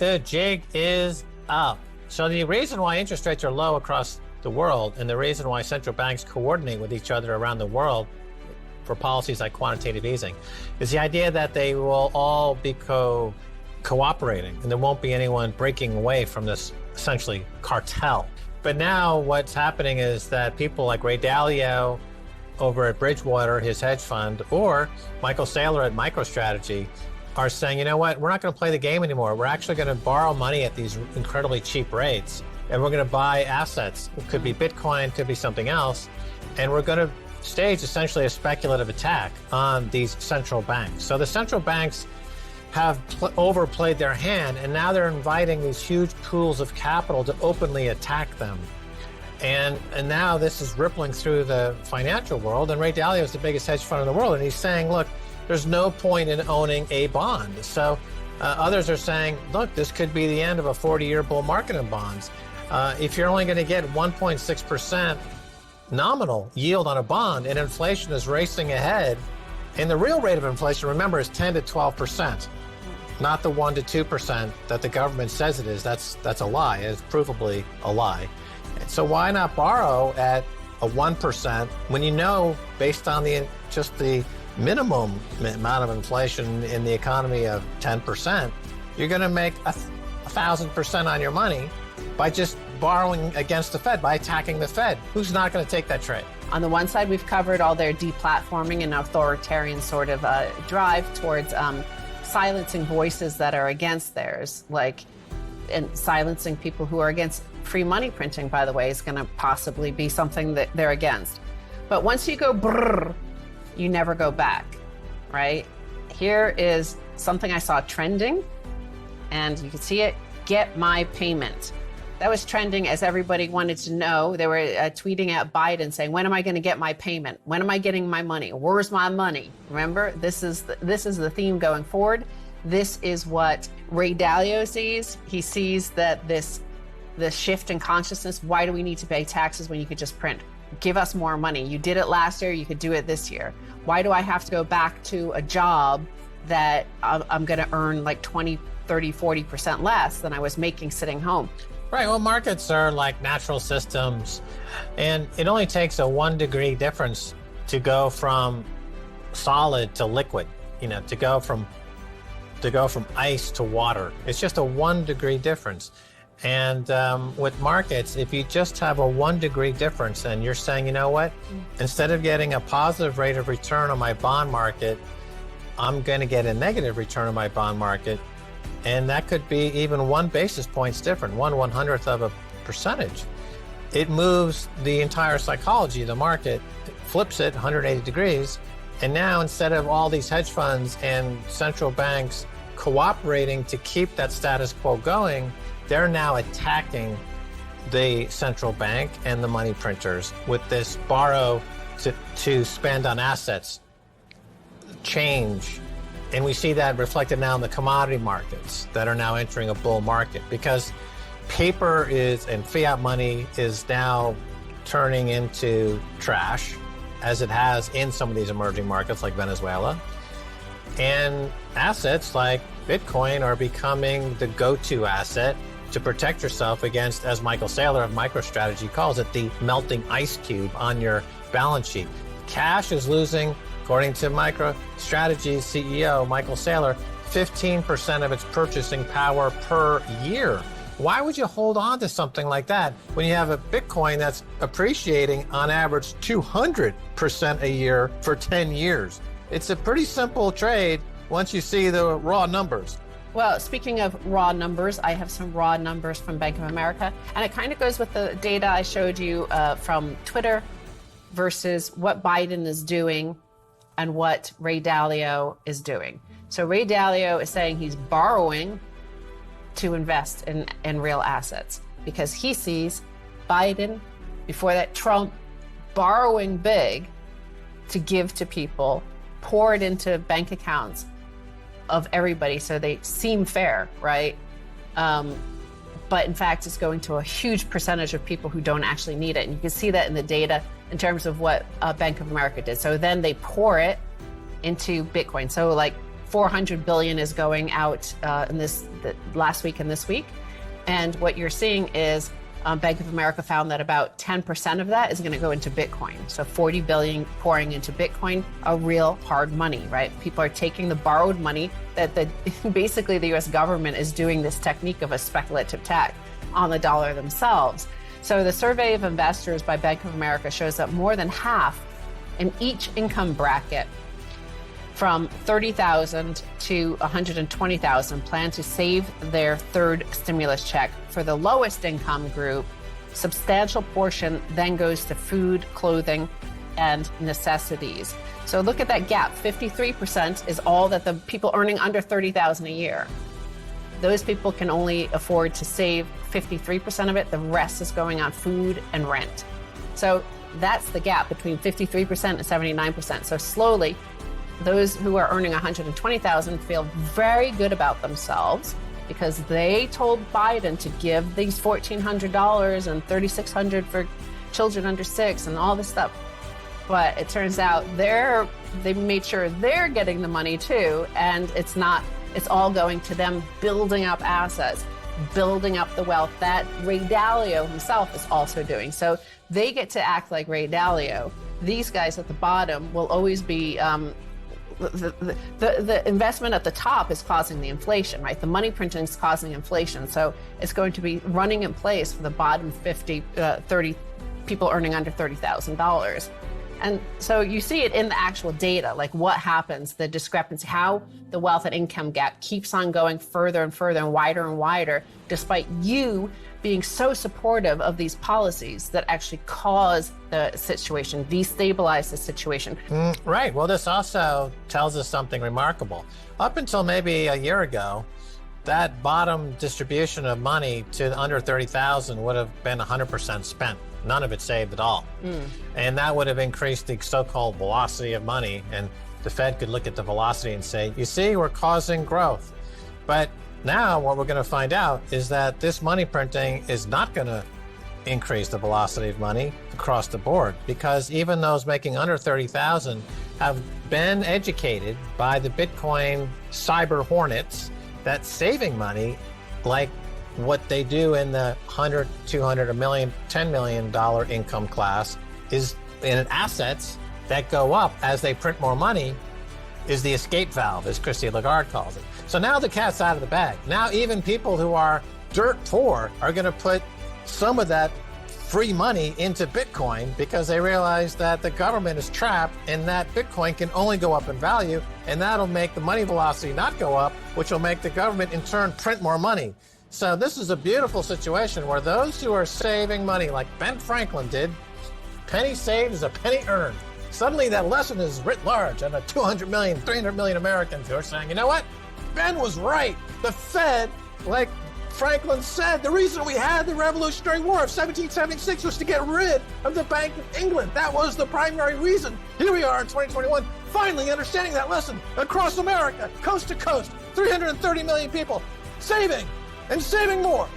The jig is up. So the reason why interest rates are low across the world, and the reason why central banks coordinate with each other around the world for policies like quantitative easing, is the idea that they will all be cooperating, and there won't be anyone breaking away from this essentially cartel. But now what's happening is that people like Ray Dalio over at Bridgewater, his hedge fund, or Michael Saylor at MicroStrategy are saying, you know what, we're not going to play the game anymore. We're actually going to borrow money at these incredibly cheap rates, and we're going to buy assets. It could be Bitcoin, could be something else, and we're going to stage essentially a speculative attack on these central banks. So the central banks have overplayed their hand, and now they're inviting these huge pools of capital to openly attack them. And now this is rippling through the financial world, and Ray Dalio is the biggest hedge fund in the world, and he's saying, look, there's no point in owning a bond. So others are saying, look, this could be the end of a 40-year bull market in bonds. If you're only going to get 1.6% nominal yield on a bond, and inflation is racing ahead, and the real rate of inflation, remember, is 10 to 12%, not the 1 to 2% that the government says it is. That's a lie. It's provably a lie. So why not borrow at a 1% when you know, based on just the minimum amount of inflation in the economy of 10%, you're going to make 1,000% on your money by just borrowing against the Fed, by attacking the Fed. Who's not going to take that trade? On the one side, we've covered all their deplatforming and authoritarian sort of drive towards silencing voices that are against theirs, and silencing people who are against free money printing, by the way, is going to possibly be something that they're against. But once you go brrr, you never go back, right? Here is something I saw trending, and you can see it, get my payment. That was trending as everybody wanted to know. They were tweeting at Biden saying, when am I going to get my payment? When am I getting my money? Where's my money? Remember, this is the theme going forward. This is what Ray Dalio sees. He sees that this shift in consciousness, why do we need to pay taxes when you could just print? Give us more money. You did it last year, you could do it this year. Why do I have to go back to a job that I'm going to earn like 20, 30, 40% less than I was making sitting home? Right. Well, markets are like natural systems, and it only takes a 1 degree difference to go from solid to liquid, to go from ice to water. It's just a 1 degree difference. And with markets, if you just have a 1 degree difference, and you're saying, you know what, instead of getting a positive rate of return on my bond market, I'm going to get a negative return on my bond market. And that could be even 1 basis points different, 1/100th of a percentage. It moves the entire psychology of the market, flips it 180 degrees. And now, instead of all these hedge funds and central banks cooperating to keep that status quo going, they're now attacking the central bank and the money printers with this borrow to spend on assets, change. And we see that reflected now in the commodity markets that are now entering a bull market, because paper and fiat money is now turning into trash, as it has in some of these emerging markets like Venezuela. And assets like Bitcoin are becoming the go-to asset to protect yourself against, as Michael Saylor of MicroStrategy calls it, the melting ice cube on your balance sheet. Cash is losing, according to MicroStrategy's CEO, Michael Saylor, 15% of its purchasing power per year. Why would you hold on to something like that when you have a Bitcoin that's appreciating on average 200% a year for 10 years? It's a pretty simple trade once you see the raw numbers. Well, speaking of raw numbers, I have some raw numbers from Bank of America, and it kind of goes with the data I showed you from Twitter versus what Biden is doing and what Ray Dalio is doing. So Ray Dalio is saying he's borrowing to invest in real assets because he sees Biden, before that Trump, borrowing big to give to people, pour it into bank accounts of everybody so they seem fair, right? But in fact, it's going to a huge percentage of people who don't actually need it. And you can see that in the data in terms of what Bank of America did. So then they pour it into Bitcoin. So like 400 billion is going out in last week and this week. And what you're seeing is Bank of America found that about 10% of that is going to go into Bitcoin. So 40 billion pouring into Bitcoin, a real hard money, right? People are taking the borrowed money that basically the US government is doing this technique of a speculative tax on the dollar themselves. So the survey of investors by Bank of America shows that more than half in each income bracket from 30,000 to 120,000 plan to save their third stimulus check. For the lowest income group, substantial portion then goes to food, clothing, and necessities. So look at that gap. 53% is all that the people earning under 30,000 a year. Those people can only afford to save 53% of it. The rest is going on food and rent. So that's the gap between 53% and 79%. So slowly, those who are earning 120,000 feel very good about themselves because they told Biden to give these $1,400 and $3,600 for children under 6 and all this stuff. But it turns out they made sure they're getting the money too, and it's all going to them building up assets, building up the wealth that Ray Dalio himself is also doing. So they get to act like Ray Dalio. These guys at the bottom will always be the investment at the top is causing the inflation, right? The money printing is causing inflation. So it's going to be running in place for the bottom 30 people earning under $30,000. And so you see it in the actual data, like what happens, the discrepancy, how the wealth and income gap keeps on going further and further and wider, despite you being so supportive of these policies that actually cause the situation, destabilize the situation. Right. Well, this also tells us something remarkable. Up until maybe a year ago, that bottom distribution of money to under 30,000 would have been 100% spent. None of it saved at all. And that would have increased the so-called velocity of money. And the Fed could look at the velocity and say, you see, we're causing growth. But now what we're going to find out is that this money printing is not going to increase the velocity of money across the board, because even those making under 30,000 have been educated by the Bitcoin cyber hornets that saving money, like what they do in the 100, 200, a million, $10 million income class, is in assets that go up as they print more money, is the escape valve, as Christine Lagarde calls it. So now the cat's out of the bag. Now even people who are dirt poor are going to put some of that free money into Bitcoin because they realize that the government is trapped and that Bitcoin can only go up in value, and that'll make the money velocity not go up, which will make the government in turn print more money. So this is a beautiful situation where those who are saving money, like Ben Franklin did, penny saved is a penny earned. Suddenly that lesson is writ large, and 200 million, 300 million Americans who are saying, you know what? Ben was right. The Fed, like Franklin said, the reason we had the Revolutionary War of 1776 was to get rid of the Bank of England. That was the primary reason. Here we are in 2021, finally understanding that lesson across America, coast to coast, 330 million people saving and saving more.